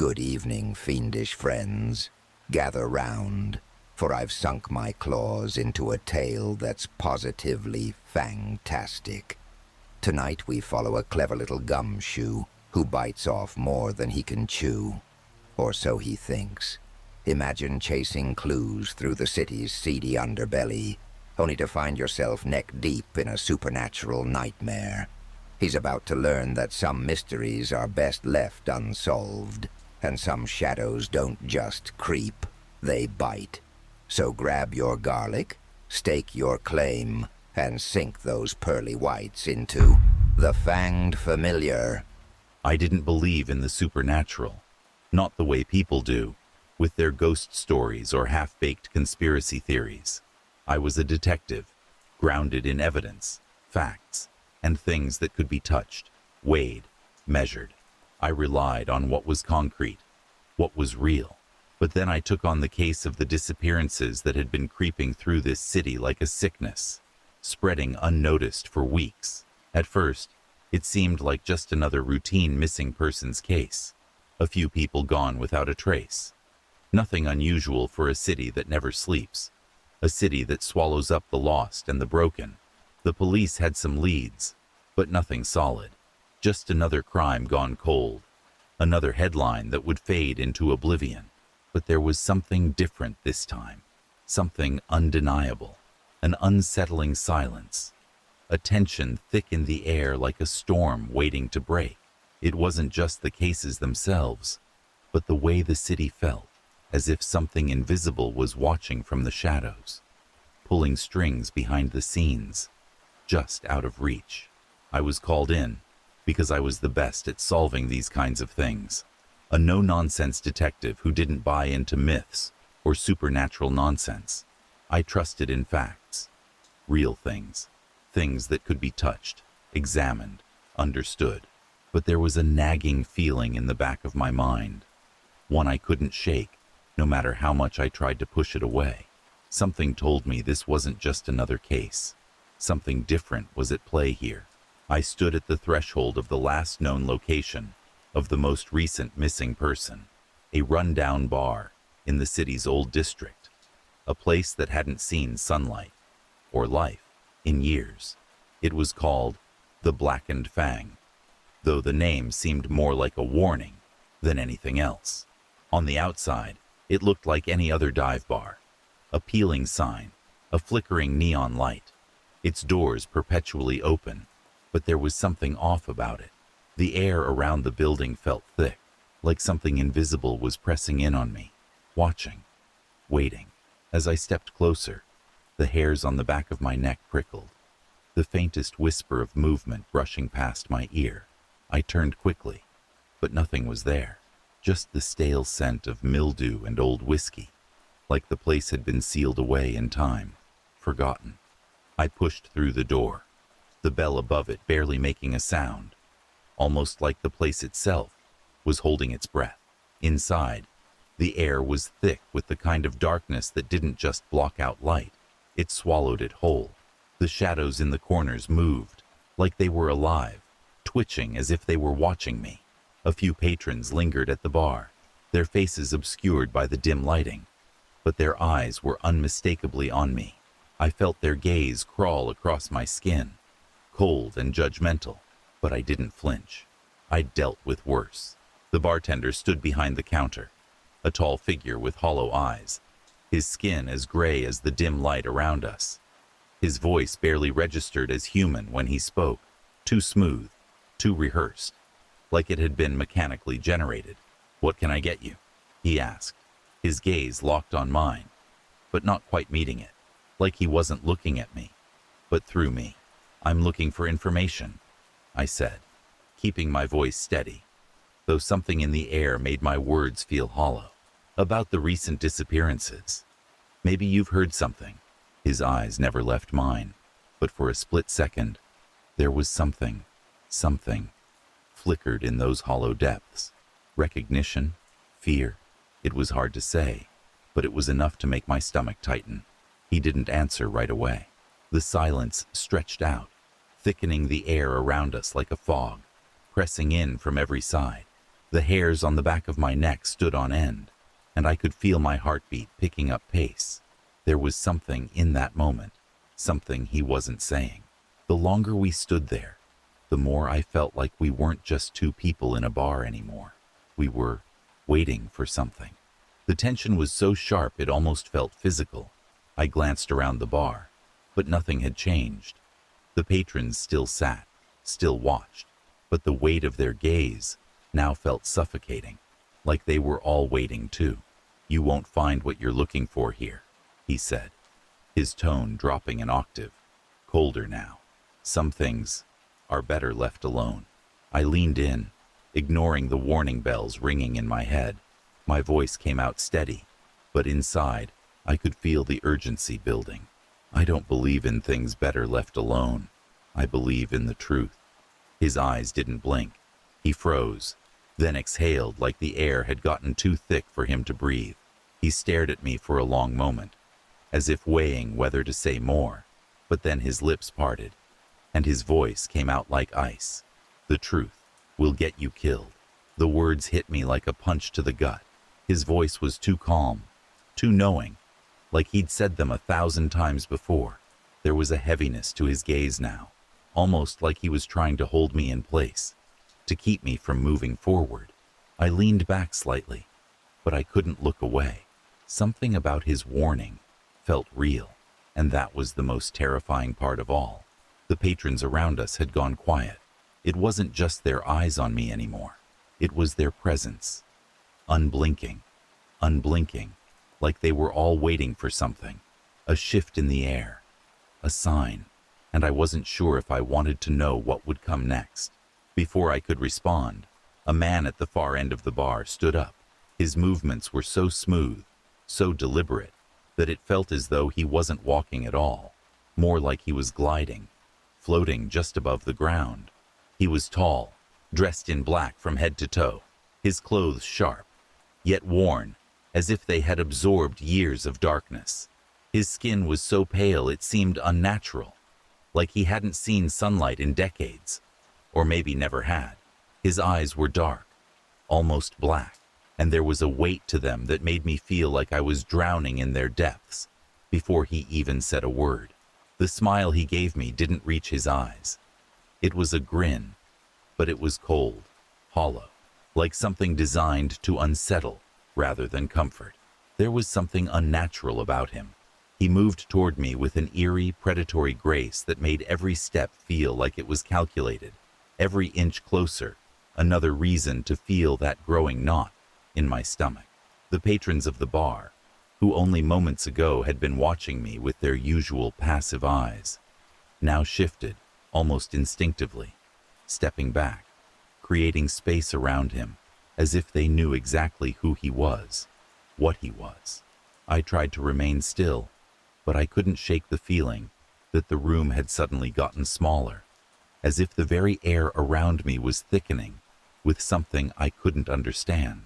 Good evening, fiendish friends. Gather round, for I've sunk my claws into a tale that's positively fangtastic. Tonight we follow a clever little gumshoe who bites off more than he can chew. Or so he thinks. Imagine chasing clues through the city's seedy underbelly, only to find yourself neck-deep in a supernatural nightmare. He's about to learn that some mysteries are best left unsolved, and some shadows don't just creep, they bite. So grab your garlic, stake your claim, and sink those pearly whites into the fanged familiar. I didn't believe in the supernatural, not the way people do, with their ghost stories or half-baked conspiracy theories. I was a detective, grounded in evidence, facts, and things that could be touched, weighed, measured. I relied on what was concrete, what was real. But then I took on the case of the disappearances that had been creeping through this city like a sickness, spreading unnoticed for weeks. At first, it seemed like just another routine missing persons case. A few people gone without a trace. Nothing unusual for a city that never sleeps. A city that swallows up the lost and the broken. The police had some leads, but nothing solid. Just another crime gone cold. Another headline that would fade into oblivion. But there was something different this time. Something undeniable. An unsettling silence. A tension thick in the air like a storm waiting to break. It wasn't just the cases themselves, but the way the city felt, as if something invisible was watching from the shadows, pulling strings behind the scenes, just out of reach. I was called in because I was the best at solving these kinds of things. A no-nonsense detective who didn't buy into myths or supernatural nonsense. I trusted in facts, real things, things that could be touched, examined, understood. But there was a nagging feeling in the back of my mind, one I couldn't shake, no matter how much I tried to push it away. Something told me this wasn't just another case. Something different was at play here. I stood at the threshold of the last known location of the most recent missing person, a rundown bar in the city's old district, a place that hadn't seen sunlight or life in years. It was called the Blackened Fang, though the name seemed more like a warning than anything else. On the outside, it looked like any other dive bar, a peeling sign, a flickering neon light, its doors perpetually open, but there was something off about it. The air around the building felt thick, like something invisible was pressing in on me, watching, waiting. As I stepped closer, the hairs on the back of my neck prickled, the faintest whisper of movement brushing past my ear. I turned quickly, but nothing was there, just the stale scent of mildew and old whiskey, like the place had been sealed away in time, forgotten. I pushed through the door, the bell above it barely making a sound, almost like the place itself was holding its breath. Inside, the air was thick with the kind of darkness that didn't just block out light, it swallowed it whole. The shadows in the corners moved, like they were alive, twitching as if they were watching me. A few patrons lingered at the bar, their faces obscured by the dim lighting, but their eyes were unmistakably on me. I felt their gaze crawl across my skin, cold and judgmental, but I didn't flinch. I dealt with worse. The bartender stood behind the counter, a tall figure with hollow eyes, his skin as gray as the dim light around us. His voice barely registered as human when he spoke, too smooth, too rehearsed, like it had been mechanically generated. "What can I get you?" he asked, his gaze locked on mine, but not quite meeting it, like he wasn't looking at me, but through me. "I'm looking for information," I said, keeping my voice steady, though something in the air made my words feel hollow. "About the recent disappearances. Maybe you've heard something." His eyes never left mine, but for a split second, there was something flickered in those hollow depths. Recognition, fear, it was hard to say, but it was enough to make my stomach tighten. He didn't answer right away. The silence stretched out, thickening the air around us like a fog, pressing in from every side. The hairs on the back of my neck stood on end, and I could feel my heartbeat picking up pace. There was something in that moment, something he wasn't saying. The longer we stood there, the more I felt like we weren't just two people in a bar anymore. We were waiting for something. The tension was so sharp it almost felt physical. I glanced around the bar, but nothing had changed. The patrons still sat, still watched, but the weight of their gaze now felt suffocating, like they were all waiting too. "You won't find what you're looking for here," he said, his tone dropping an octave, colder now. "Some things are better left alone." I leaned in, ignoring the warning bells ringing in my head. My voice came out steady, but inside, I could feel the urgency building. "I don't believe in things better left alone. I believe in the truth." His eyes didn't blink. He froze, then exhaled like the air had gotten too thick for him to breathe. He stared at me for a long moment, as if weighing whether to say more, but then his lips parted, and his voice came out like ice. "The truth will get you killed." The words hit me like a punch to the gut. His voice was too calm, too knowing, like he'd said them 1,000 times before. There was a heaviness to his gaze now, almost like he was trying to hold me in place, to keep me from moving forward. I leaned back slightly, but I couldn't look away. Something about his warning felt real, and that was the most terrifying part of all. The patrons around us had gone quiet. It wasn't just their eyes on me anymore. It was their presence. Unblinking, like they were all waiting for something. A shift in the air, a sign, and I wasn't sure if I wanted to know what would come next. Before I could respond, a man at the far end of the bar stood up. His movements were so smooth, so deliberate, that it felt as though he wasn't walking at all, more like he was gliding, floating just above the ground. He was tall, dressed in black from head to toe, his clothes sharp, yet worn, as if they had absorbed years of darkness. His skin was so pale it seemed unnatural, like he hadn't seen sunlight in decades, or maybe never had. His eyes were dark, almost black, and there was a weight to them that made me feel like I was drowning in their depths before he even said a word. The smile he gave me didn't reach his eyes. It was a grin, but it was cold, hollow, like something designed to unsettle rather than comfort. There was something unnatural about him. He moved toward me with an eerie, predatory grace that made every step feel like it was calculated. Every inch closer, another reason to feel that growing knot in my stomach. The patrons of the bar, who only moments ago had been watching me with their usual passive eyes, now shifted, almost instinctively, stepping back, creating space around him, as if they knew exactly who he was, what he was. I tried to remain still, but I couldn't shake the feeling that the room had suddenly gotten smaller, as if the very air around me was thickening with something I couldn't understand.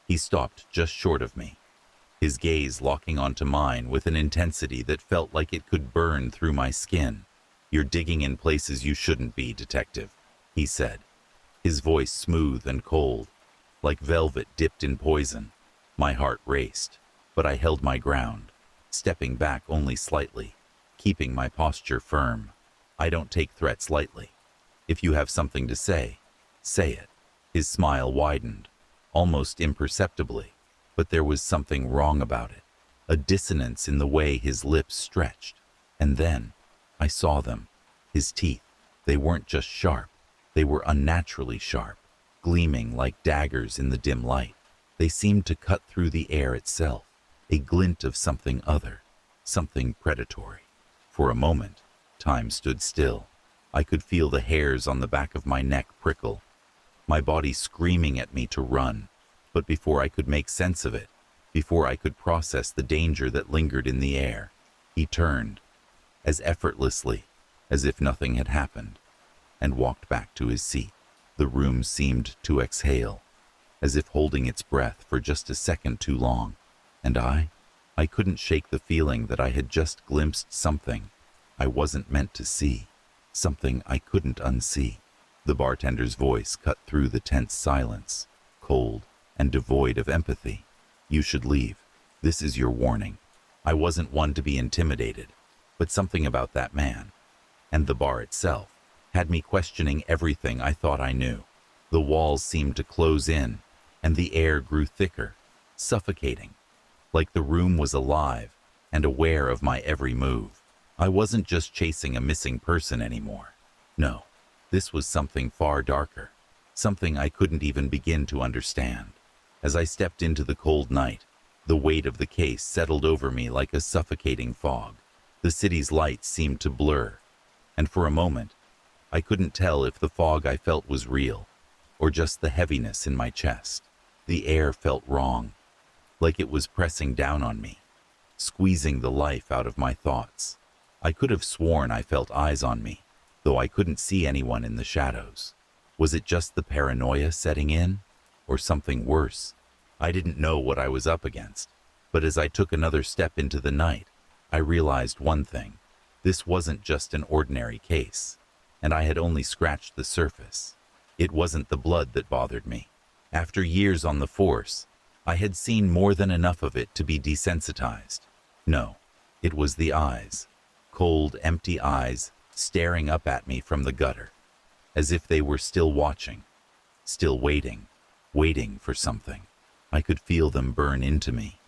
He stopped just short of me, his gaze locking onto mine with an intensity that felt like it could burn through my skin. "You're digging in places you shouldn't be, detective," he said, his voice smooth and cold, like velvet dipped in poison. My heart raced, but I held my ground, stepping back only slightly, keeping my posture firm. "I don't take threats lightly. If you have something to say it." His smile widened, almost imperceptibly, but there was something wrong about it, a dissonance in the way his lips stretched. And then I saw them, his teeth. They weren't just sharp, they were unnaturally sharp, gleaming like daggers in the dim light. They seemed to cut through the air itself, a glint of something other, something predatory. For a moment, time stood still. I could feel the hairs on the back of my neck prickle, my body screaming at me to run. But before I could make sense of it, before I could process the danger that lingered in the air, he turned, as effortlessly as if nothing had happened, and walked back to his seat. The room seemed to exhale, as if holding its breath for just a second too long. And I couldn't shake the feeling that I had just glimpsed something I wasn't meant to see, something I couldn't unsee. The bartender's voice cut through the tense silence, cold and devoid of empathy. You should leave. This is your warning. I wasn't one to be intimidated, but something about that man, and the bar itself, had me questioning everything I thought I knew. The walls seemed to close in, and the air grew thicker, suffocating, like the room was alive and aware of my every move. I wasn't just chasing a missing person anymore. No, this was something far darker, something I couldn't even begin to understand. As I stepped into the cold night, the weight of the case settled over me like a suffocating fog. The city's lights seemed to blur, and for a moment, I couldn't tell if the fog I felt was real, or just the heaviness in my chest. The air felt wrong, like it was pressing down on me, squeezing the life out of my thoughts. I could have sworn I felt eyes on me, though I couldn't see anyone in the shadows. Was it just the paranoia setting in, or something worse? I didn't know what I was up against, but as I took another step into the night, I realized one thing. This wasn't just an ordinary case, and I had only scratched the surface. It wasn't the blood that bothered me. After years on the force, I had seen more than enough of it to be desensitized. No, it was the eyes. Cold, empty eyes staring up at me from the gutter, as if they were still watching, still waiting, waiting for something. I could feel them burn into me,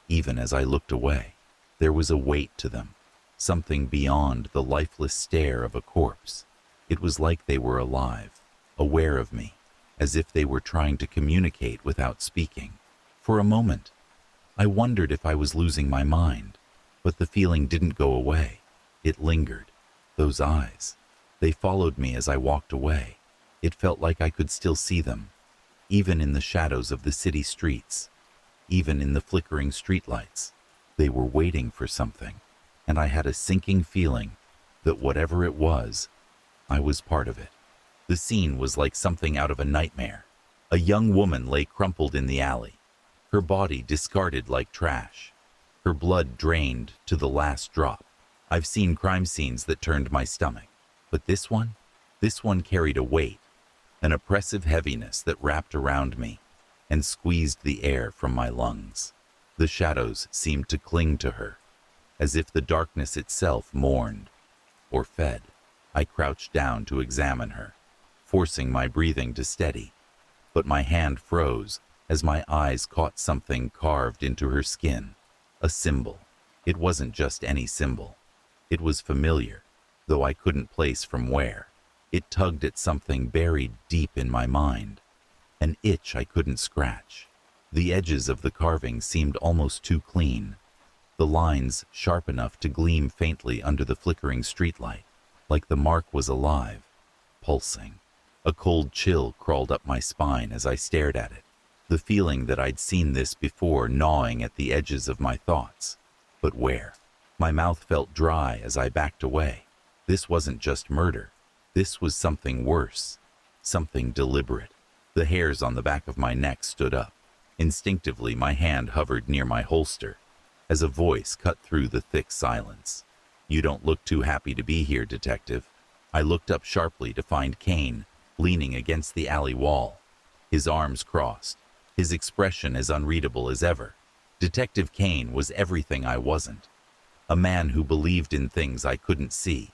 even as I looked away. There was a weight to them, something beyond the lifeless stare of a corpse. It was like they were alive, aware of me, as if they were trying to communicate without speaking. For a moment, I wondered if I was losing my mind, but the feeling didn't go away. It lingered. Those eyes, they followed me as I walked away. It felt like I could still see them, even in the shadows of the city streets, even in the flickering streetlights. They were waiting for something, and I had a sinking feeling that whatever it was, I was part of it. The scene was like something out of a nightmare. A young woman lay crumpled in the alley, her body discarded like trash, her blood drained to the last drop. I've seen crime scenes that turned my stomach, but this one carried a weight, an oppressive heaviness that wrapped around me and squeezed the air from my lungs. The shadows seemed to cling to her, as if the darkness itself mourned or fed. I crouched down to examine her, forcing my breathing to steady, but my hand froze as my eyes caught something carved into her skin, a symbol. It wasn't just any symbol. It was familiar, though I couldn't place from where. It tugged at something buried deep in my mind, an itch I couldn't scratch. The edges of the carving seemed almost too clean, the lines sharp enough to gleam faintly under the flickering streetlight, like the mark was alive, pulsing. A cold chill crawled up my spine as I stared at it, the feeling that I'd seen this before gnawing at the edges of my thoughts. But where? My mouth felt dry as I backed away. This wasn't just murder. This was something worse, something deliberate. The hairs on the back of my neck stood up. Instinctively, my hand hovered near my holster as a voice cut through the thick silence. "You don't look too happy to be here, Detective." I looked up sharply to find Kane leaning against the alley wall, his arms crossed, his expression as unreadable as ever. Detective Kane was everything I wasn't. A man who believed in things I couldn't see,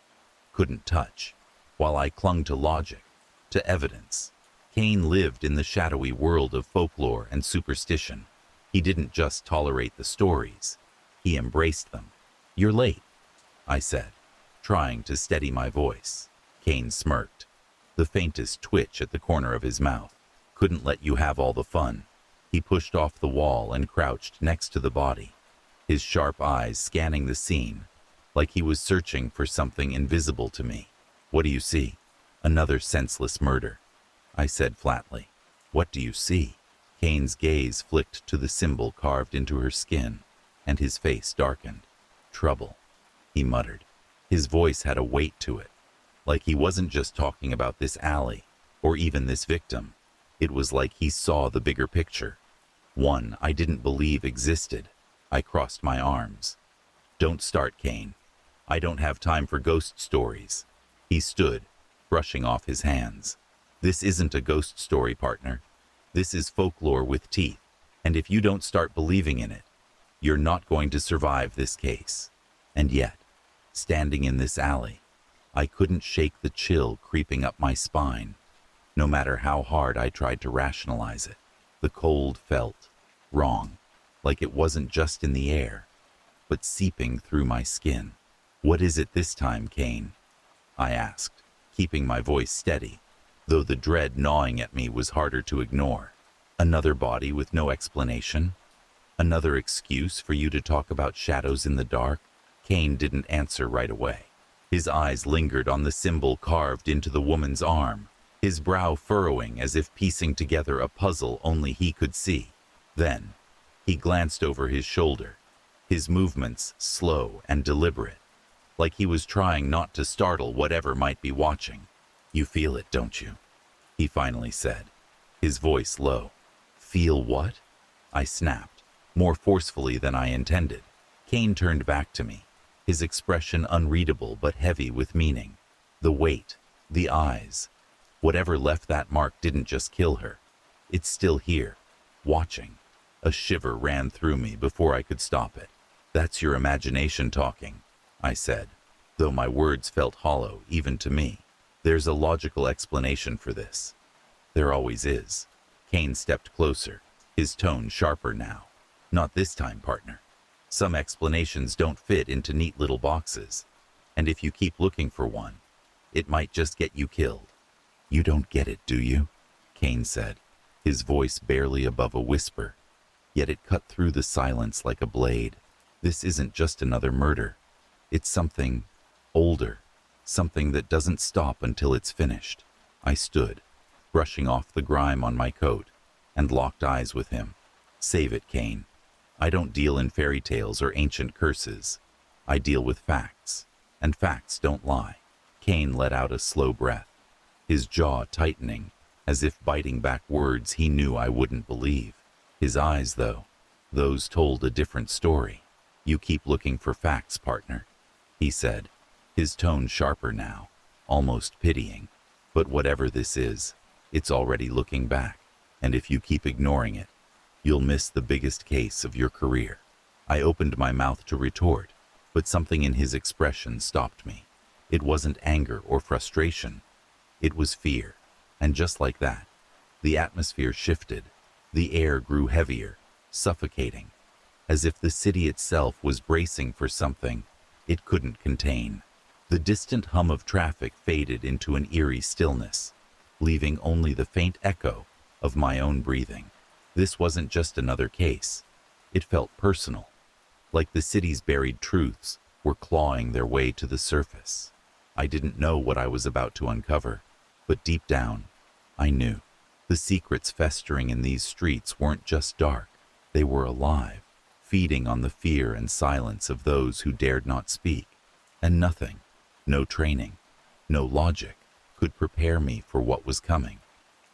couldn't touch, while I clung to logic, to evidence. Kane lived in the shadowy world of folklore and superstition. He didn't just tolerate the stories, he embraced them. "You're late," I said, trying to steady my voice. Kane smirked, the faintest twitch at the corner of his mouth. "Couldn't let you have all the fun." He pushed off the wall and crouched next to the body, his sharp eyes scanning the scene, like he was searching for something invisible to me. "What do you see?" "Another senseless murder," I said flatly. "What do you see?" Kane's gaze flicked to the symbol carved into her skin, and his face darkened. "Trouble," he muttered. His voice had a weight to it, like he wasn't just talking about this alley, or even this victim. It was like he saw the bigger picture, one I didn't believe existed. I crossed my arms. "Don't start, Kane. I don't have time for ghost stories." He stood, brushing off his hands. "This isn't a ghost story, partner. This is folklore with teeth, and if you don't start believing in it, you're not going to survive this case. And yet, standing in this alley, I couldn't shake the chill creeping up my spine. No matter how hard I tried to rationalize it, the cold felt wrong, like it wasn't just in the air, but seeping through my skin. "What is it this time, Kane?" I asked, keeping my voice steady, though the dread gnawing at me was harder to ignore. "Another body with no explanation? Another excuse for you to talk about shadows in the dark?" Kane didn't answer right away. His eyes lingered on the symbol carved into the woman's arm, his brow furrowing as if piecing together a puzzle only he could see. Then, he glanced over his shoulder, his movements slow and deliberate, like he was trying not to startle whatever might be watching. "You feel it, don't you?" he finally said, his voice low. "Feel what?" I snapped, more forcefully than I intended. Kane turned back to me, his expression unreadable but heavy with meaning. The weight, the eyes. Whatever left that mark didn't just kill her. It's still here, watching. A shiver ran through me before I could stop it. "That's your imagination talking," I said, though my words felt hollow even to me. "There's a logical explanation for this." "There always is." Kane stepped closer, his tone sharper now. "Not this time, partner. Some explanations don't fit into neat little boxes, and if you keep looking for one, it might just get you killed." "You don't get it, do you?" Kane said, his voice barely above a whisper, yet it cut through the silence like a blade. "This isn't just another murder. It's something older, something that doesn't stop until it's finished." I stood, brushing off the grime on my coat, and locked eyes with him. "Save it, Kane. I don't deal in fairy tales or ancient curses. I deal with facts, and facts don't lie." Kane let out a slow breath, his jaw tightening, as if biting back words he knew I wouldn't believe. His eyes, though, those told a different story. "You keep looking for facts, partner," he said, his tone sharper now, almost pitying. "But whatever this is, it's already looking back, and if you keep ignoring it, you'll miss the biggest case of your career." I opened my mouth to retort, but something in his expression stopped me. It wasn't anger or frustration. It was fear, and just like that, the atmosphere shifted. The air grew heavier, suffocating, as if the city itself was bracing for something it couldn't contain. The distant hum of traffic faded into an eerie stillness, leaving only the faint echo of my own breathing. This wasn't just another case. It felt personal, like the city's buried truths were clawing their way to the surface. I didn't know what I was about to uncover, but deep down, I knew. The secrets festering in these streets weren't just dark. They were alive, feeding on the fear and silence of those who dared not speak. And nothing, no training, no logic, could prepare me for what was coming.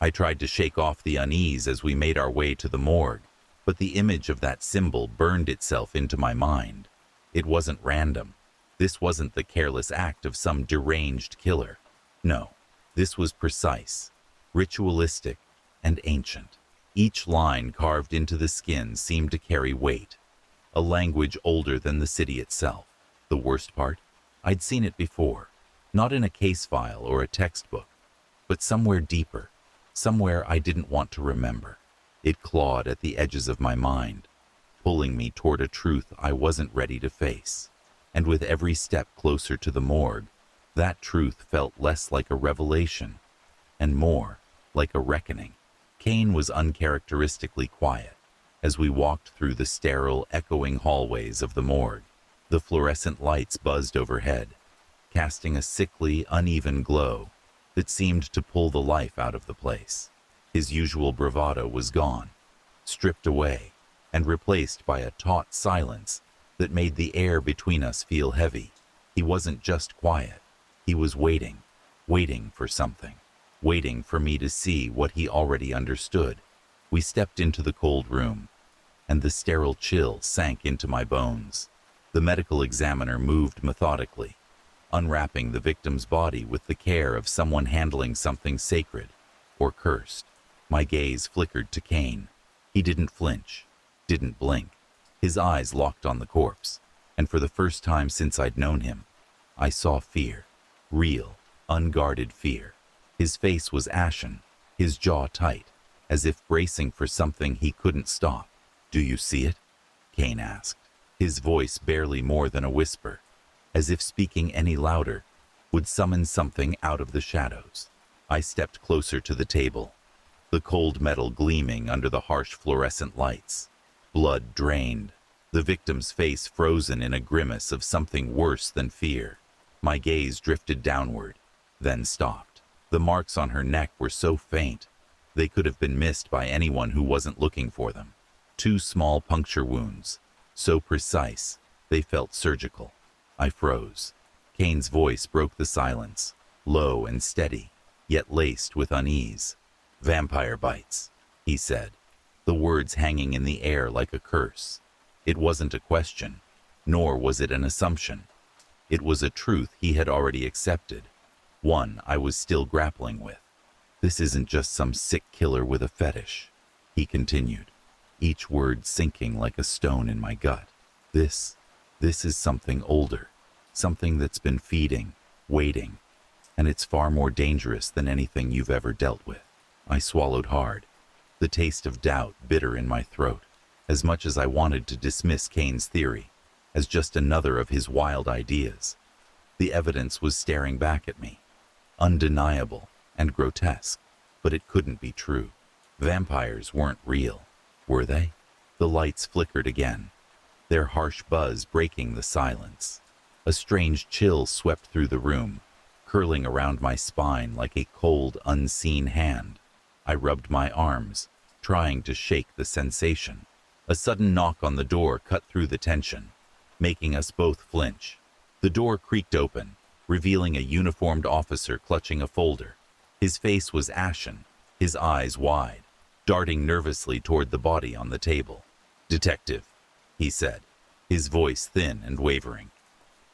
I tried to shake off the unease as we made our way to the morgue, but the image of that symbol burned itself into my mind. It wasn't random. This wasn't the careless act of some deranged killer. No, this was precise, ritualistic, and ancient. Each line carved into the skin seemed to carry weight, a language older than the city itself. The worst part? I'd seen it before, not in a case file or a textbook, but somewhere deeper, somewhere I didn't want to remember. It clawed at the edges of my mind, pulling me toward a truth I wasn't ready to face. And with every step closer to the morgue, that truth felt less like a revelation and more like a reckoning. Kane was uncharacteristically quiet as we walked through the sterile, echoing hallways of the morgue. The fluorescent lights buzzed overhead, casting a sickly, uneven glow that seemed to pull the life out of the place. His usual bravado was gone, stripped away, and replaced by a taut silence that made the air between us feel heavy. He wasn't just quiet. He was waiting, waiting for something, waiting for me to see what he already understood. We stepped into the cold room, and the sterile chill sank into my bones. The medical examiner moved methodically, unwrapping the victim's body with the care of someone handling something sacred or cursed. My gaze flickered to Kane. He didn't flinch, didn't blink. His eyes locked on the corpse, and for the first time since I'd known him, I saw fear. Real, unguarded fear. His face was ashen, his jaw tight, as if bracing for something he couldn't stop. "Do you see it?" Kane asked, his voice barely more than a whisper, as if speaking any louder would summon something out of the shadows. I stepped closer to the table, the cold metal gleaming under the harsh fluorescent lights. Blood drained, the victim's face frozen in a grimace of something worse than fear. My gaze drifted downward, then stopped. The marks on her neck were so faint, they could have been missed by anyone who wasn't looking for them. 2 small puncture wounds, so precise, they felt surgical. I froze. Kane's voice broke the silence, low and steady, yet laced with unease. "Vampire bites," he said, the words hanging in the air like a curse. It wasn't a question, nor was it an assumption. It was a truth he had already accepted, one I was still grappling with. "This isn't just some sick killer with a fetish," he continued, each word sinking like a stone in my gut. This is something older, something that's been feeding, waiting, and it's far more dangerous than anything you've ever dealt with." I swallowed hard, the taste of doubt bitter in my throat. As much as I wanted to dismiss Kane's theory as just another of his wild ideas, the evidence was staring back at me, undeniable and grotesque, but it couldn't be true. Vampires weren't real, were they? The lights flickered again, their harsh buzz breaking the silence. A strange chill swept through the room, curling around my spine like a cold, unseen hand. I rubbed my arms, trying to shake the sensation. A sudden knock on the door cut through the tension, making us both flinch. The door creaked open, revealing a uniformed officer clutching a folder. His face was ashen, his eyes wide, darting nervously toward the body on the table. "Detective," he said, his voice thin and wavering.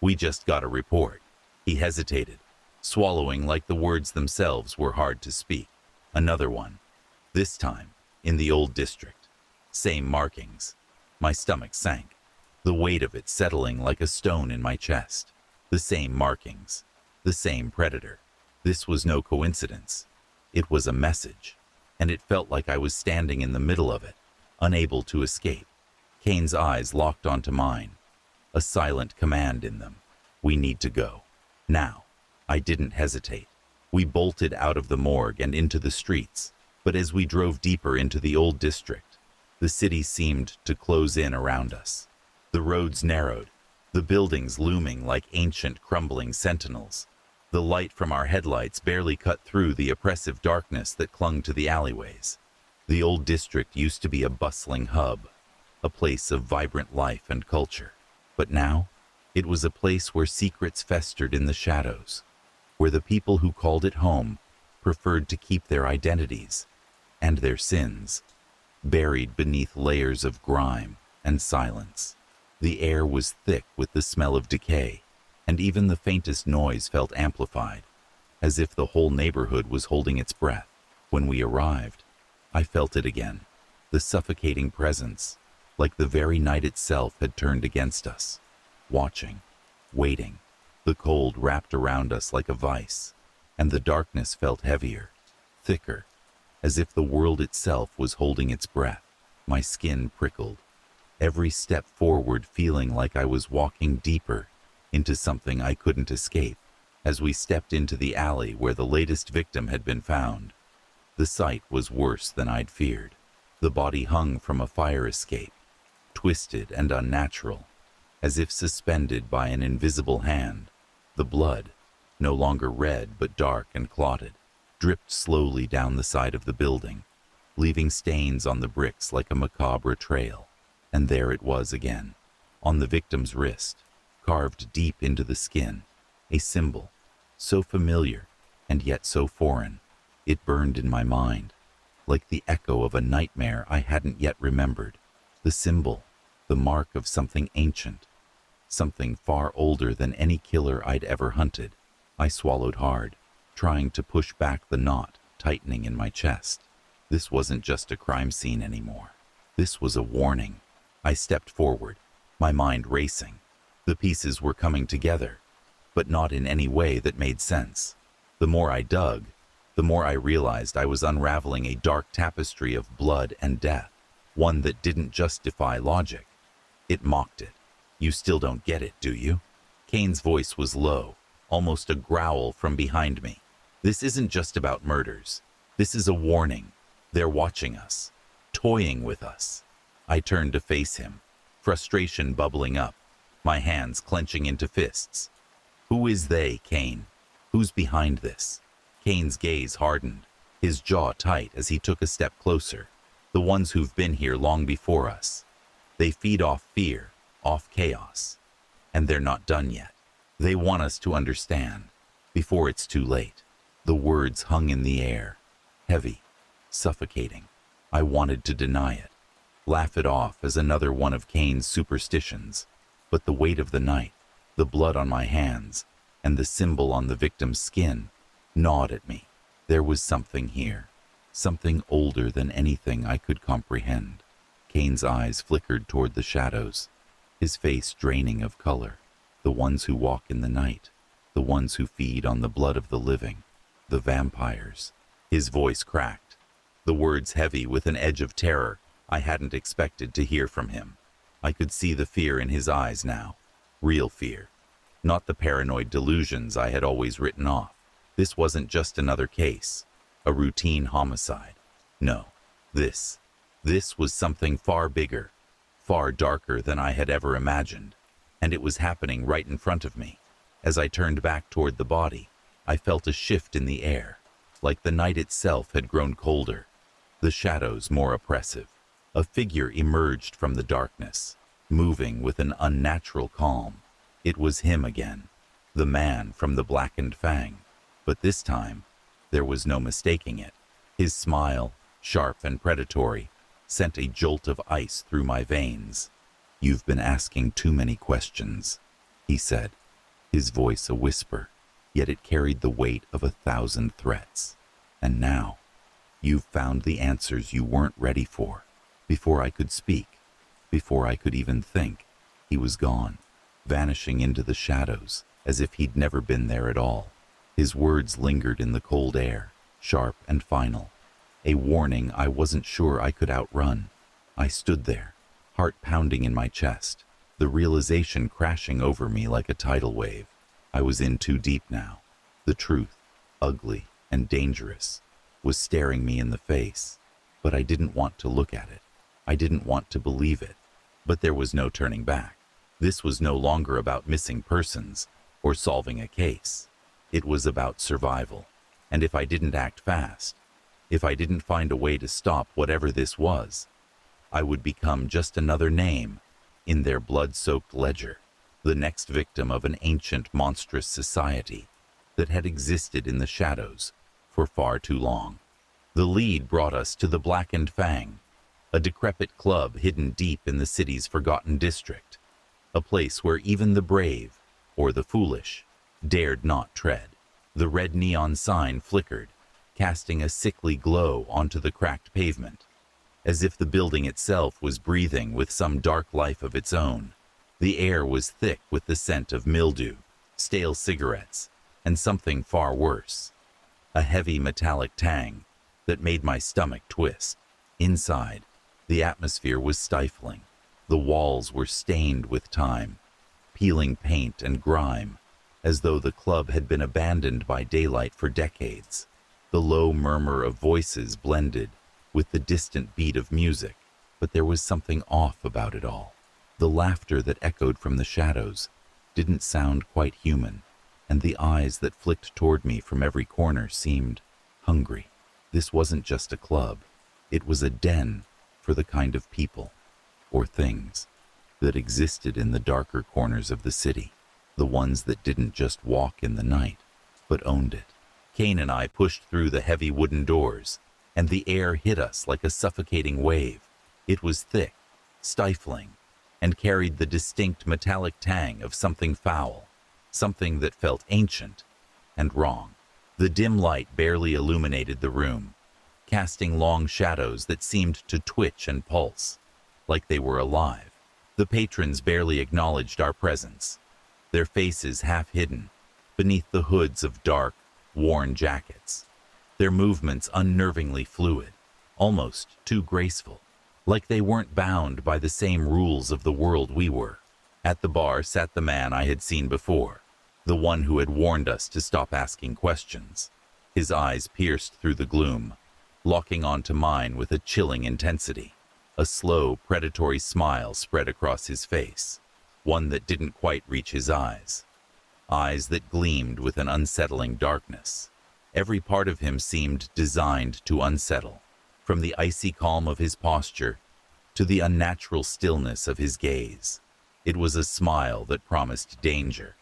"We just got a report." He hesitated, swallowing like the words themselves were hard to speak. "Another one. This time, in the old district. Same markings." My stomach sank, the weight of it settling like a stone in my chest. The same markings, the same predator. This was no coincidence. It was a message, and it felt like I was standing in the middle of it, unable to escape. Kane's eyes locked onto mine, a silent command in them. "We need to go. Now." I didn't hesitate. We bolted out of the morgue and into the streets, but as we drove deeper into the old district, the city seemed to close in around us. The roads narrowed, the buildings looming like ancient crumbling sentinels. The light from our headlights barely cut through the oppressive darkness that clung to the alleyways. The old district used to be a bustling hub, a place of vibrant life and culture. But now, it was a place where secrets festered in the shadows, where the people who called it home preferred to keep their identities and their sins buried beneath layers of grime and silence. The air was thick with the smell of decay, and even the faintest noise felt amplified, as if the whole neighborhood was holding its breath. When we arrived, I felt it again, the suffocating presence, like the very night itself had turned against us, watching, waiting. The cold wrapped around us like a vice, and the darkness felt heavier, thicker, as if the world itself was holding its breath. My skin prickled, every step forward feeling like I was walking deeper into something I couldn't escape. As we stepped into the alley where the latest victim had been found, the sight was worse than I'd feared. The body hung from a fire escape, twisted and unnatural, as if suspended by an invisible hand. The blood, no longer red but dark and clotted, dripped slowly down the side of the building, leaving stains on the bricks like a macabre trail. And there it was again, on the victim's wrist, carved deep into the skin, a symbol, so familiar and yet so foreign. It burned in my mind, like the echo of a nightmare I hadn't yet remembered. The symbol, the mark of something ancient, something far older than any killer I'd ever hunted. I swallowed hard, trying to push back the knot tightening in my chest. This wasn't just a crime scene anymore. This was a warning. I stepped forward, my mind racing. The pieces were coming together, but not in any way that made sense. The more I dug, the more I realized I was unraveling a dark tapestry of blood and death, one that didn't just defy logic. It mocked it. You still don't get it, do you? Kane's voice was low, almost a growl from behind me. This isn't just about murders. This is a warning. They're watching us, toying with us. I turned to face him, frustration bubbling up, my hands clenching into fists. Who is they, Kane? Who's behind this? Kane's gaze hardened, his jaw tight as he took a step closer. The ones who've been here long before us. They feed off fear, off chaos. And they're not done yet. They want us to understand, before it's too late. The words hung in the air, heavy, suffocating. I wanted to deny it, laugh it off as another one of Kane's superstitions. But the weight of the night, the blood on my hands, and the symbol on the victim's skin gnawed at me. There was something here, something older than anything I could comprehend. Kane's eyes flickered toward the shadows, his face draining of color. The ones who walk in the night, the ones who feed on the blood of the living, the vampires. His voice cracked, the words heavy with an edge of terror I hadn't expected to hear from him. I could see the fear in his eyes now, real fear, not the paranoid delusions I had always written off. This wasn't just another case, a routine homicide. No, this was something far bigger, far darker than I had ever imagined, and it was happening right in front of me. As I turned back toward the body, I felt a shift in the air, like the night itself had grown colder, the shadows more oppressive. A figure emerged from the darkness, moving with an unnatural calm. It was him again, the man from the blackened fang. But this time, there was no mistaking it. His smile, sharp and predatory, sent a jolt of ice through my veins. "You've been asking too many questions," he said, his voice a whisper, yet it carried the weight of 1,000 threats. "And now, you've found the answers you weren't ready for." Before I could speak, before I could even think, he was gone, vanishing into the shadows as if he'd never been there at all. His words lingered in the cold air, sharp and final, a warning I wasn't sure I could outrun. I stood there, heart pounding in my chest, the realization crashing over me like a tidal wave. I was in too deep now. The truth, ugly and dangerous, was staring me in the face, but I didn't want to look at it. I didn't want to believe it, but there was no turning back. This was no longer about missing persons or solving a case. It was about survival. And if I didn't act fast, if I didn't find a way to stop whatever this was, I would become just another name in their blood-soaked ledger, the next victim of an ancient, monstrous society that had existed in the shadows for far too long. The lead brought us to the Blackened Fang, a decrepit club hidden deep in the city's forgotten district, a place where even the brave, or the foolish, dared not tread. The red neon sign flickered, casting a sickly glow onto the cracked pavement, as if the building itself was breathing with some dark life of its own. The air was thick with the scent of mildew, stale cigarettes, and something far worse, a heavy metallic tang that made my stomach twist. Inside, the atmosphere was stifling. The walls were stained with time, peeling paint and grime, as though the club had been abandoned by daylight for decades. The low murmur of voices blended with the distant beat of music, but there was something off about it all. The laughter that echoed from the shadows didn't sound quite human, and the eyes that flicked toward me from every corner seemed hungry. This wasn't just a club. It was a den for the kind of people, or things, that existed in the darker corners of the city, the ones that didn't just walk in the night, but owned it. Kane and I pushed through the heavy wooden doors, and the air hit us like a suffocating wave. It was thick, stifling, and carried the distinct metallic tang of something foul, something that felt ancient and wrong. The dim light barely illuminated the room, casting long shadows that seemed to twitch and pulse, like they were alive. The patrons barely acknowledged our presence, their faces half hidden beneath the hoods of dark, worn jackets, their movements unnervingly fluid, almost too graceful, like they weren't bound by the same rules of the world we were. At the bar sat the man I had seen before, the one who had warned us to stop asking questions. His eyes pierced through the gloom, locking onto mine with a chilling intensity. A slow, predatory smile spread across his face, one that didn't quite reach his eyes that gleamed with an unsettling darkness. Every part of him seemed designed to unsettle, from the icy calm of his posture to the unnatural stillness of his gaze. It was a smile that promised danger,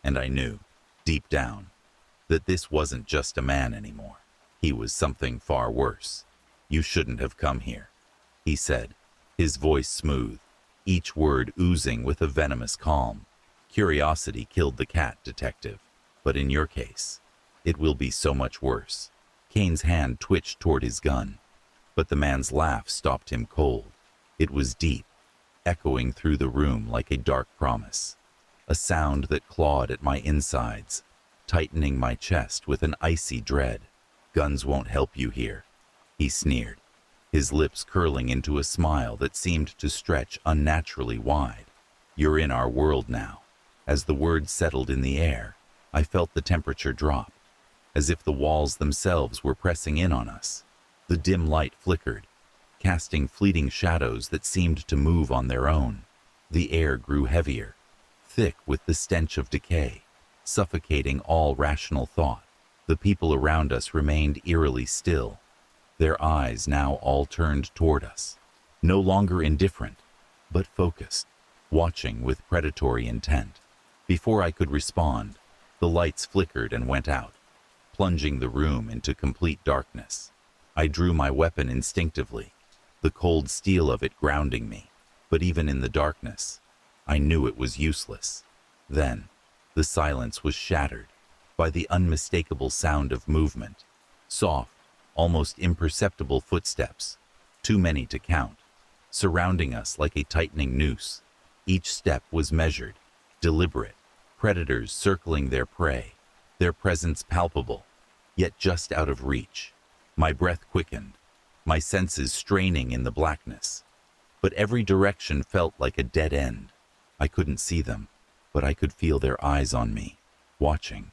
and I knew, deep down, that this wasn't just a man anymore. He was something far worse. "You shouldn't have come here," he said, his voice smooth, each word oozing with a venomous calm. "Curiosity killed the cat, detective, but in your case, it will be so much worse." Kane's hand twitched toward his gun, but the man's laugh stopped him cold. It was deep, echoing through the room like a dark promise, a sound that clawed at my insides, tightening my chest with an icy dread. "Guns won't help you here," he sneered, his lips curling into a smile that seemed to stretch unnaturally wide. "You're in our world now." As the words settled in the air, I felt the temperature drop, as if the walls themselves were pressing in on us. The dim light flickered, casting fleeting shadows that seemed to move on their own. The air grew heavier, thick with the stench of decay, suffocating all rational thought. The people around us remained eerily still, their eyes now all turned toward us, no longer indifferent, but focused, watching with predatory intent. Before I could respond, the lights flickered and went out, plunging the room into complete darkness. I drew my weapon instinctively, the cold steel of it grounding me, but even in the darkness, I knew it was useless. Then, the silence was shattered by the unmistakable sound of movement, soft, almost imperceptible footsteps, too many to count, surrounding us like a tightening noose. Each step was measured, deliberate, predators circling their prey, their presence palpable, yet just out of reach. My breath quickened, my senses straining in the blackness, but every direction felt like a dead end. I couldn't see them, but I could feel their eyes on me, watching,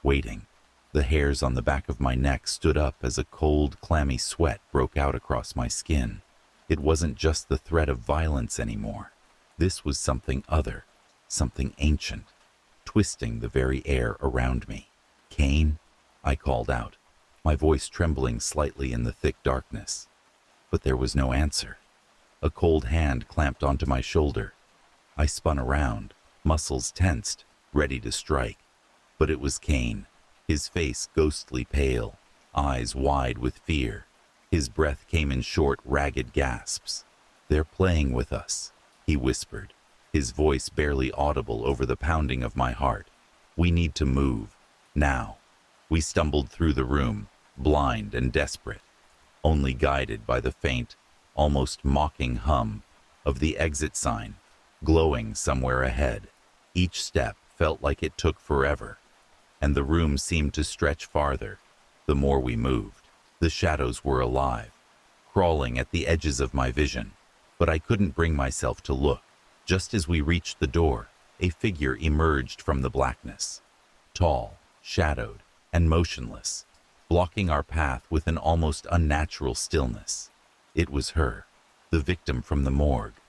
waiting. The hairs on the back of my neck stood up as a cold, clammy sweat broke out across my skin. It wasn't just the threat of violence anymore. This was something other, something ancient, twisting the very air around me. "Kane," I called out, my voice trembling slightly in the thick darkness. But there was no answer. A cold hand clamped onto my shoulder. I spun around, muscles tensed, ready to strike. But it was Kane, his face ghostly pale, eyes wide with fear. His breath came in short, ragged gasps. "They're playing with us," he whispered, his voice barely audible over the pounding of my heart. "We need to move, now." We stumbled through the room, blind and desperate, only guided by the faint, almost mocking hum of the exit sign, glowing somewhere ahead. Each step felt like it took forever, and the room seemed to stretch farther the more we moved. The shadows were alive, crawling at the edges of my vision, but I couldn't bring myself to look. Just as we reached the door, a figure emerged from the blackness, tall, shadowed, and motionless, blocking our path with an almost unnatural stillness. It was her, the victim from the morgue,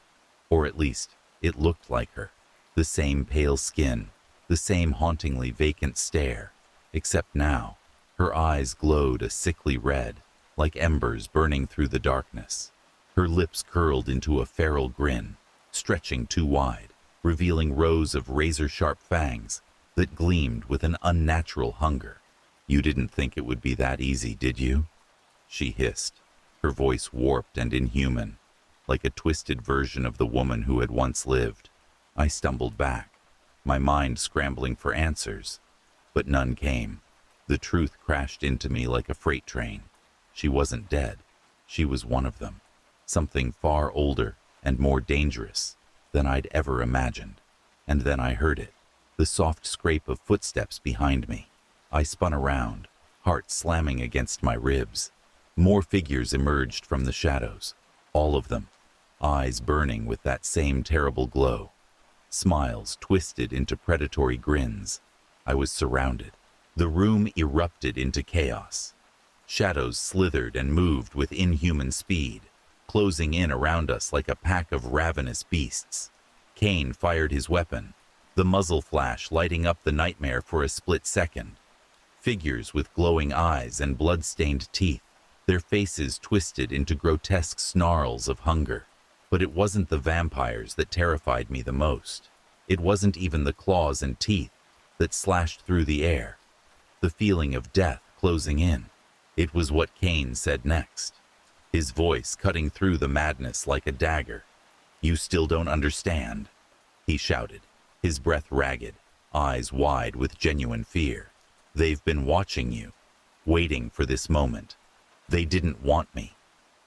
or at least it looked like her. The same pale skin, the same hauntingly vacant stare, except now, her eyes glowed a sickly red, like embers burning through the darkness. Her lips curled into a feral grin, stretching too wide, revealing rows of razor-sharp fangs that gleamed with an unnatural hunger. "You didn't think it would be that easy, did you?" she hissed, her voice warped and inhuman, like a twisted version of the woman who had once lived. I stumbled back, my mind scrambling for answers, but none came. The truth crashed into me like a freight train. She wasn't dead. She was one of them. Something far older and more dangerous than I'd ever imagined. And then I heard it, the soft scrape of footsteps behind me. I spun around, heart slamming against my ribs. More figures emerged from the shadows, all of them, eyes burning with that same terrible glow. Smiles twisted into predatory grins. I was surrounded. The room erupted into chaos. Shadows slithered and moved with inhuman speed, closing in around us like a pack of ravenous beasts. Kane fired his weapon, the muzzle flash lighting up the nightmare for a split second. Figures with glowing eyes and blood-stained teeth, their faces twisted into grotesque snarls of hunger. But it wasn't the vampires that terrified me the most. It wasn't even the claws and teeth that slashed through the air. The feeling of death closing in. It was what Kane said next, his voice cutting through the madness like a dagger. "You still don't understand," he shouted, his breath ragged, eyes wide with genuine fear. "They've been watching you, waiting for this moment. They didn't want me.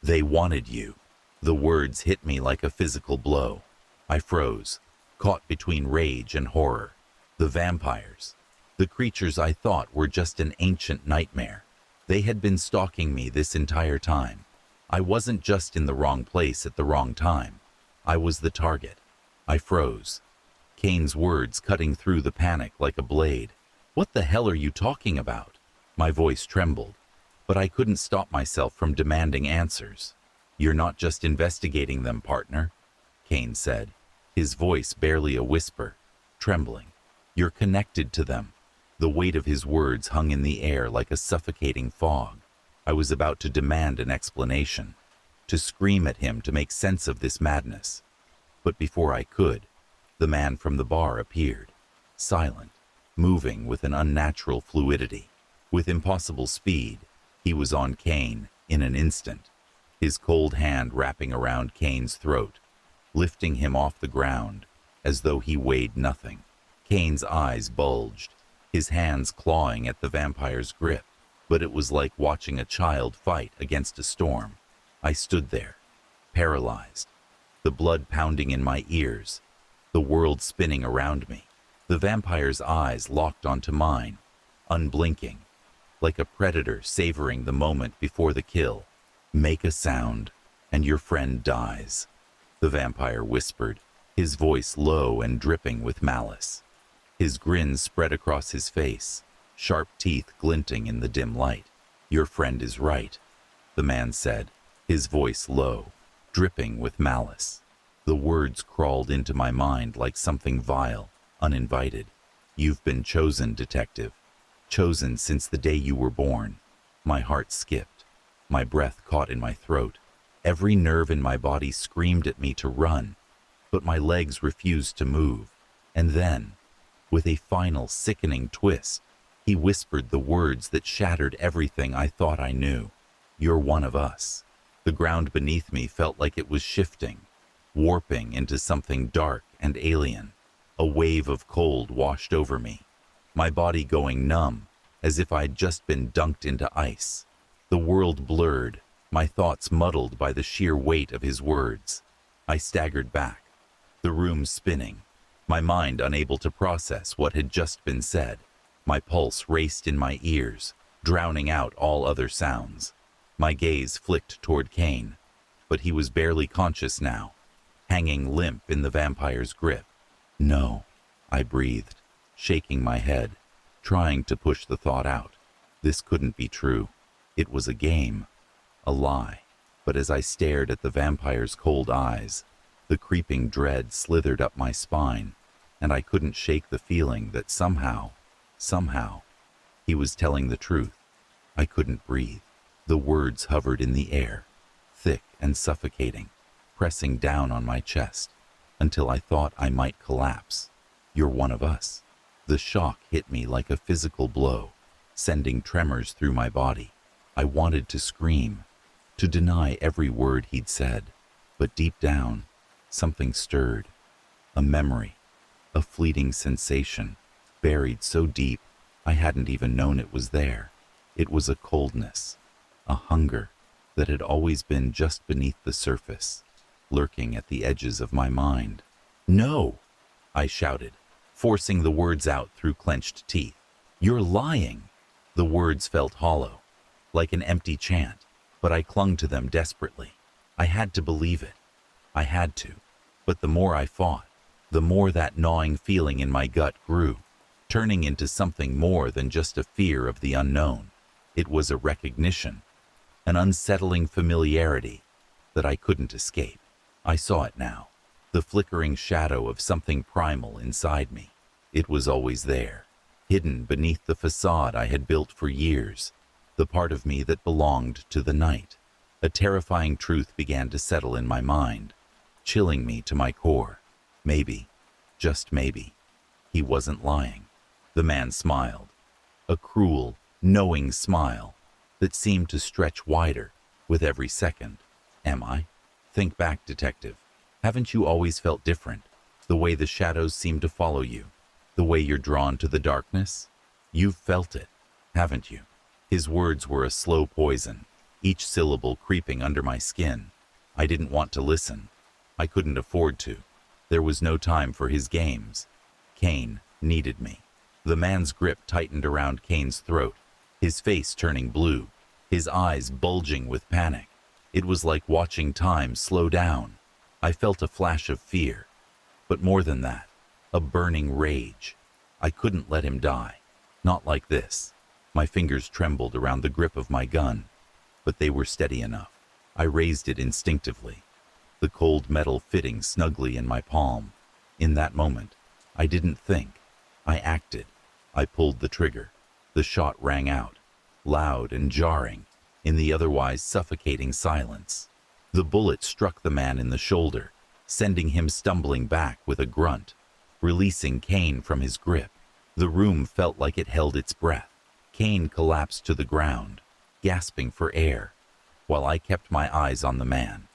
They wanted you." The words hit me like a physical blow. I froze, caught between rage and horror. The vampires, the creatures I thought were just an ancient nightmare. They had been stalking me this entire time. I wasn't just in the wrong place at the wrong time. I was the target. I froze, Kane's words cutting through the panic like a blade. "What the hell are you talking about?" My voice trembled, but I couldn't stop myself from demanding answers. "You're not just investigating them, partner," Kane said, his voice barely a whisper, trembling. "You're connected to them." The weight of his words hung in the air like a suffocating fog. I was about to demand an explanation, to scream at him to make sense of this madness. But before I could, the man from the bar appeared, silent, moving with an unnatural fluidity. With impossible speed, he was on Kane in an instant, his cold hand wrapping around Kane's throat, lifting him off the ground as though he weighed nothing. Kane's eyes bulged, his hands clawing at the vampire's grip, but it was like watching a child fight against a storm. I stood there, paralyzed, the blood pounding in my ears, the world spinning around me. The vampire's eyes locked onto mine, unblinking, like a predator savoring the moment before the kill. "Make a sound, and your friend dies," the vampire whispered, his voice low and dripping with malice. His grin spread across his face, sharp teeth glinting in the dim light. "Your friend is right," the man said, his voice low, dripping with malice. The words crawled into my mind like something vile, uninvited. "You've been chosen, detective. Chosen since the day you were born." My heart skipped. My breath caught in my throat. Every nerve in my body screamed at me to run, but my legs refused to move. And then, with a final sickening twist, he whispered the words that shattered everything I thought I knew. "You're one of us." The ground beneath me felt like it was shifting, warping into something dark and alien. A wave of cold washed over me, my body going numb, as if I'd just been dunked into ice. The world blurred, my thoughts muddled by the sheer weight of his words. I staggered back, the room spinning, my mind unable to process what had just been said. My pulse raced in my ears, drowning out all other sounds. My gaze flicked toward Kane, but he was barely conscious now, hanging limp in the vampire's grip. "No," I breathed, shaking my head, trying to push the thought out. This couldn't be true. It was a game, a lie. But as I stared at the vampire's cold eyes, the creeping dread slithered up my spine, and I couldn't shake the feeling that somehow, he was telling the truth. I couldn't breathe. The words hovered in the air, thick and suffocating, pressing down on my chest, until I thought I might collapse. "You're one of us." The shock hit me like a physical blow, sending tremors through my body. I wanted to scream, to deny every word he'd said, but deep down, something stirred. A memory, a fleeting sensation, buried so deep I hadn't even known it was there. It was a coldness, a hunger that had always been just beneath the surface, lurking at the edges of my mind. "No!" I shouted, forcing the words out through clenched teeth. "You're lying!" The words felt hollow, like an empty chant, but I clung to them desperately. I had to believe it. I had to. But the more I fought, the more that gnawing feeling in my gut grew, turning into something more than just a fear of the unknown. It was a recognition, an unsettling familiarity that I couldn't escape. I saw it now, the flickering shadow of something primal inside me. It was always there, hidden beneath the facade I had built for years, the part of me that belonged to the night. A terrifying truth began to settle in my mind, chilling me to my core. Maybe, just maybe, he wasn't lying. The man smiled, a cruel, knowing smile that seemed to stretch wider with every second. Am I? Think back, detective. Haven't you always felt different? The way the shadows seem to follow you, the way you're drawn to the darkness? You've felt it, haven't you? His words were a slow poison, each syllable creeping under my skin. I didn't want to listen. I couldn't afford to. There was no time for his games. Kane needed me. The man's grip tightened around Kane's throat, his face turning blue, his eyes bulging with panic. It was like watching time slow down. I felt a flash of fear, but more than that, a burning rage. I couldn't let him die. Not like this. My fingers trembled around the grip of my gun, but they were steady enough. I raised it instinctively, the cold metal fitting snugly in my palm. In that moment, I didn't think. I acted. I pulled the trigger. The shot rang out, loud and jarring, in the otherwise suffocating silence. The bullet struck the man in the shoulder, sending him stumbling back with a grunt, releasing Kane from his grip. The room felt like it held its breath. Kane collapsed to the ground, gasping for air, while I kept my eyes on the man,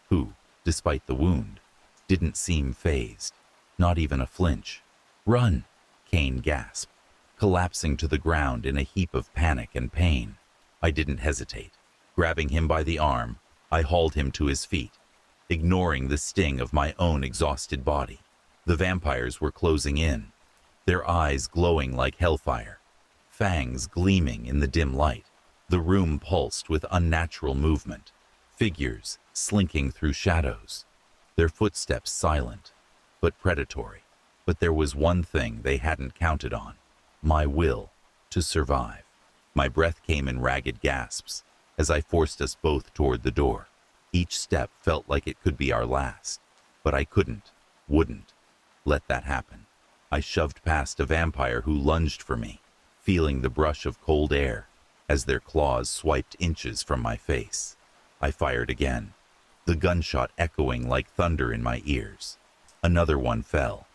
who, despite the wound, didn't seem fazed, not even a flinch. "Run!" Kane gasped, collapsing to the ground in a heap of panic and pain. I didn't hesitate. Grabbing him by the arm, I hauled him to his feet, ignoring the sting of my own exhausted body. The vampires were closing in, their eyes glowing like hellfire, fangs gleaming in the dim light. The room pulsed with unnatural movement, figures slinking through shadows, their footsteps silent, but predatory. But there was one thing they hadn't counted on: my will to survive. My breath came in ragged gasps as I forced us both toward the door. Each step felt like it could be our last, but I wouldn't let that happen. I shoved past a vampire who lunged for me, feeling the brush of cold air as their claws swiped inches from my face. I fired again, the gunshot echoing like thunder in my ears. Another one fell,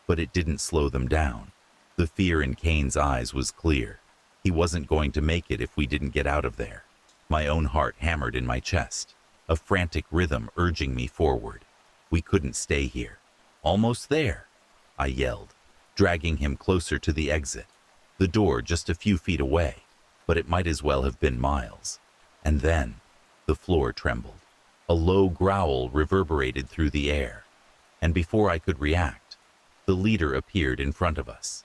but it didn't slow them down. The fear in Kane's eyes was clear. He wasn't going to make it if we didn't get out of there. My own heart hammered in my chest, a frantic rhythm urging me forward. We couldn't stay here. "Almost there," I yelled, dragging him closer to the exit. The door just a few feet away, but it might as well have been miles. And then the floor trembled. A low growl reverberated through the air, and before I could react, the leader appeared in front of us.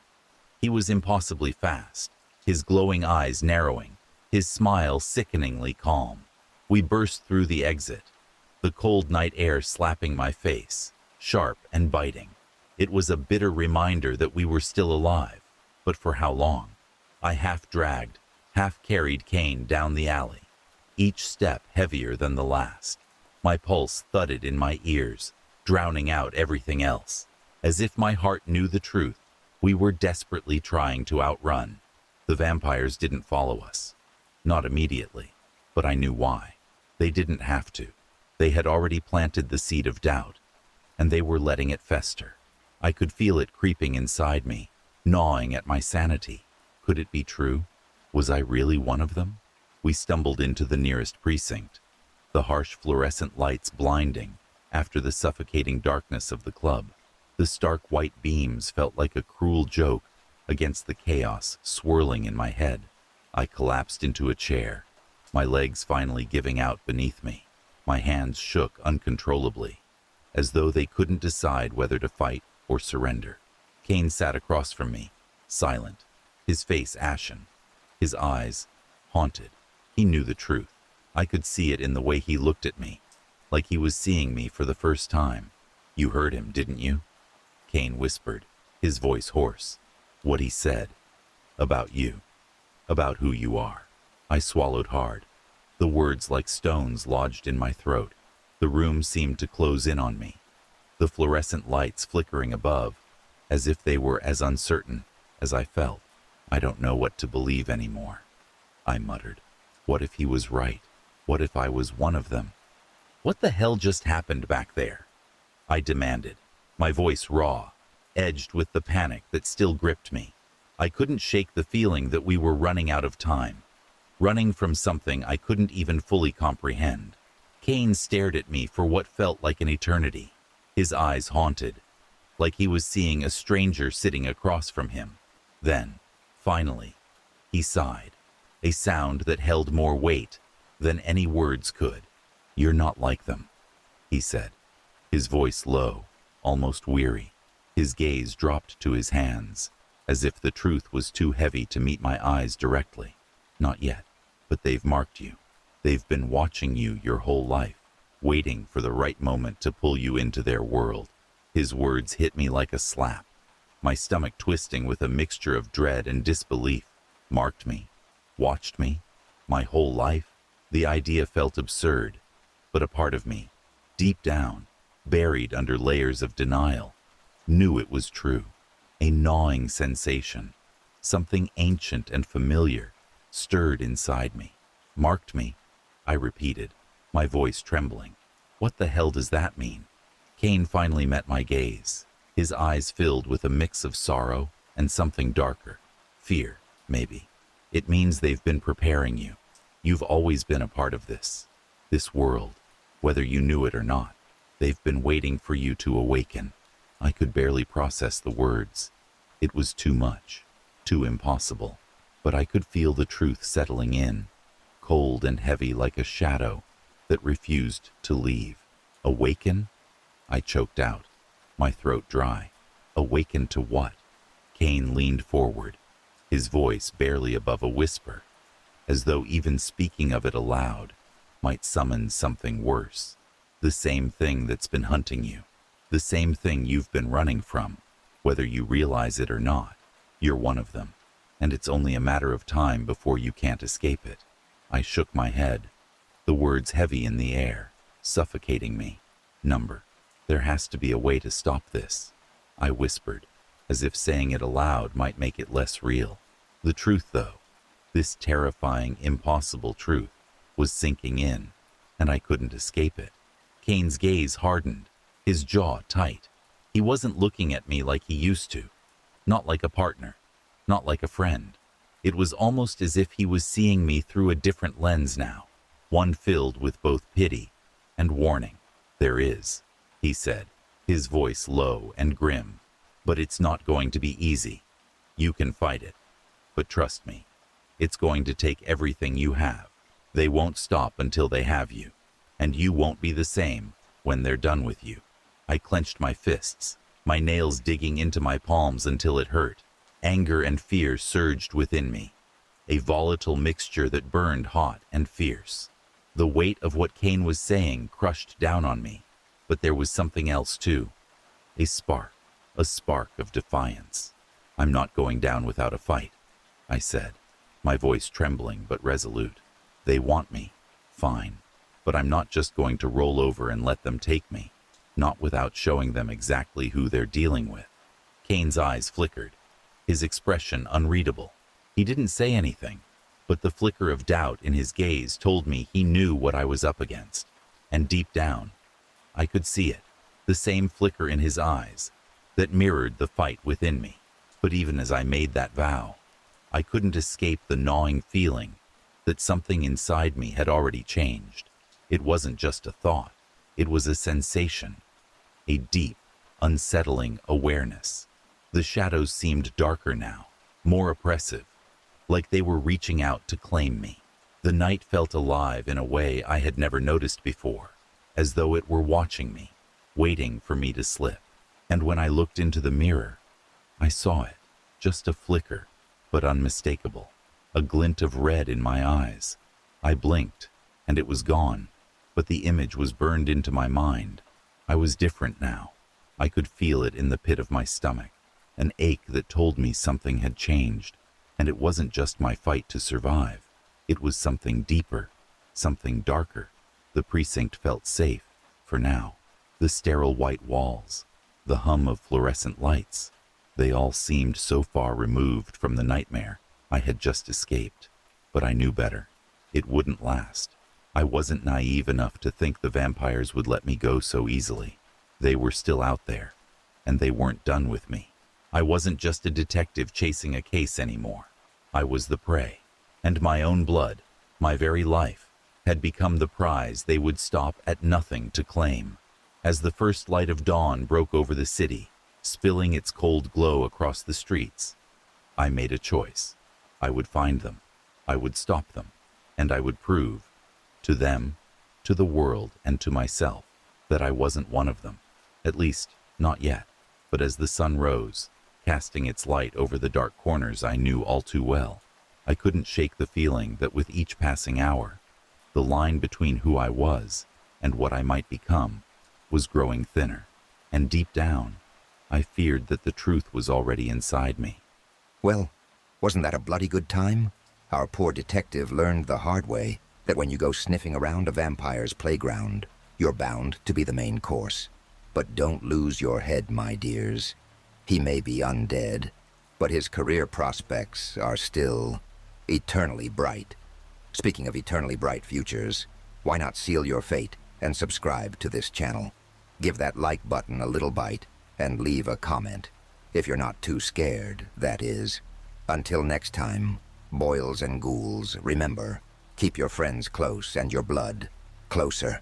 He was impossibly fast, his glowing eyes narrowing, his smile sickeningly calm. We burst through the exit, the cold night air slapping my face, sharp and biting. It was a bitter reminder that we were still alive, but for how long? I half dragged, half carried Kane down the alley, each step heavier than the last. My pulse thudded in my ears, drowning out everything else. As if my heart knew the truth, we were desperately trying to outrun. The vampires didn't follow us. Not immediately, but I knew why. They didn't have to. They had already planted the seed of doubt, and they were letting it fester. I could feel it creeping inside me, gnawing at my sanity. Could it be true? Was I really one of them? We stumbled into the nearest precinct, the harsh fluorescent lights blinding after the suffocating darkness of the club. The stark white beams felt like a cruel joke against the chaos swirling in my head. I collapsed into a chair, my legs finally giving out beneath me. My hands shook uncontrollably, as though they couldn't decide whether to fight or surrender. Kane sat across from me, silent, his face ashen, his eyes haunted. He knew the truth. I could see it in the way he looked at me, like he was seeing me for the first time. "You heard him, didn't you?" Kane whispered, his voice hoarse. "What he said. About you. About who you are." I swallowed hard, the words like stones lodged in my throat. The room seemed to close in on me, the fluorescent lights flickering above, as if they were as uncertain as I felt. "I don't know what to believe anymore," I muttered. What if he was right? What if I was one of them? "What the hell just happened back there?" I demanded, my voice raw, edged with the panic that still gripped me. I couldn't shake the feeling that we were running out of time, running from something I couldn't even fully comprehend. Kane stared at me for what felt like an eternity, his eyes haunted, like he was seeing a stranger sitting across from him. Then, finally, he sighed, a sound that held more weight than any words could. "You're not like them," he said, his voice low, almost weary. His gaze dropped to his hands, as if the truth was too heavy to meet my eyes directly. "Not yet, but they've marked you. They've been watching you your whole life, waiting for the right moment to pull you into their world." His words hit me like a slap, my stomach twisting with a mixture of dread and disbelief. Marked me, watched me, my whole life. The idea felt absurd, but a part of me, deep down, buried under layers of denial, knew it was true. A gnawing sensation, something ancient and familiar, stirred inside me. "Marked me," I repeated, my voice trembling. "What the hell does that mean?" Kane finally met my gaze, his eyes filled with a mix of sorrow and something darker. "Fear, maybe. It means they've been preparing you. You've always been a part of this world, whether you knew it or not. They've been waiting for you to awaken." I could barely process the words. It was too much, too impossible, but I could feel the truth settling in, cold and heavy like a shadow that refused to leave. "Awaken?" I choked out, my throat dry. "Awaken to what?" Kane leaned forward, his voice barely above a whisper, as though even speaking of it aloud might summon something worse. "The same thing that's been hunting you. The same thing you've been running from, whether you realize it or not. You're one of them, and it's only a matter of time before you can't escape it." I shook my head, the words heavy in the air, suffocating me. "Number. There has to be a way to stop this," I whispered, as if saying it aloud might make it less real. The truth, though, this terrifying, impossible truth, was sinking in, and I couldn't escape it. Kane's gaze hardened, his jaw tight. He wasn't looking at me like he used to, not like a partner, not like a friend. It was almost as if he was seeing me through a different lens now, one filled with both pity and warning. "There is," he said, his voice low and grim, "but it's not going to be easy. You can fight it, but trust me, it's going to take everything you have. They won't stop until they have you, and you won't be the same when they're done with you." I clenched my fists, my nails digging into my palms until it hurt. Anger and fear surged within me, a volatile mixture that burned hot and fierce. The weight of what Kane was saying crushed down on me, but there was something else too. A spark of defiance. "I'm not going down without a fight," I said, my voice trembling but resolute. "They want me, fine, but I'm not just going to roll over and let them take me, not without showing them exactly who they're dealing with." Kane's eyes flickered, his expression unreadable. He didn't say anything, but the flicker of doubt in his gaze told me he knew what I was up against. And deep down, I could see it, the same flicker in his eyes that mirrored the fight within me. But even as I made that vow, I couldn't escape the gnawing feeling that something inside me had already changed. It wasn't just a thought, it was a sensation, a deep, unsettling awareness. The shadows seemed darker now, more oppressive, like they were reaching out to claim me. The night felt alive in a way I had never noticed before, as though it were watching me, waiting for me to slip. And when I looked into the mirror, I saw it, just a flicker, but unmistakable, a glint of red in my eyes. I blinked, and it was gone, but the image was burned into my mind. I was different now. I could feel it in the pit of my stomach, an ache that told me something had changed, and it wasn't just my fight to survive. It was something deeper, something darker. The precinct felt safe, for now. The sterile white walls, the hum of fluorescent lights, they all seemed so far removed from the nightmare I had just escaped. But I knew better. It wouldn't last. I wasn't naive enough to think the vampires would let me go so easily. They were still out there, and they weren't done with me. I wasn't just a detective chasing a case anymore. I was the prey, and my own blood, my very life, had become the prize they would stop at nothing to claim. As the first light of dawn broke over the city, spilling its cold glow across the streets, I made a choice. I would find them, I would stop them, and I would prove, to them, to the world, and to myself, that I wasn't one of them. At least, not yet. But as the sun rose, casting its light over the dark corners I knew all too well, I couldn't shake the feeling that with each passing hour, the line between who I was and what I might become was growing thinner, and deep down, I feared that the truth was already inside me. Well, wasn't that a bloody good time? Our poor detective learned the hard way that when you go sniffing around a vampire's playground, you're bound to be the main course. But don't lose your head, my dears. He may be undead, but his career prospects are still eternally bright. Speaking of eternally bright futures, why not seal your fate and subscribe to this channel? Give that like button a little bite and leave a comment. If you're not too scared, that is. Until next time, boils and ghouls, remember, keep your friends close and your blood closer.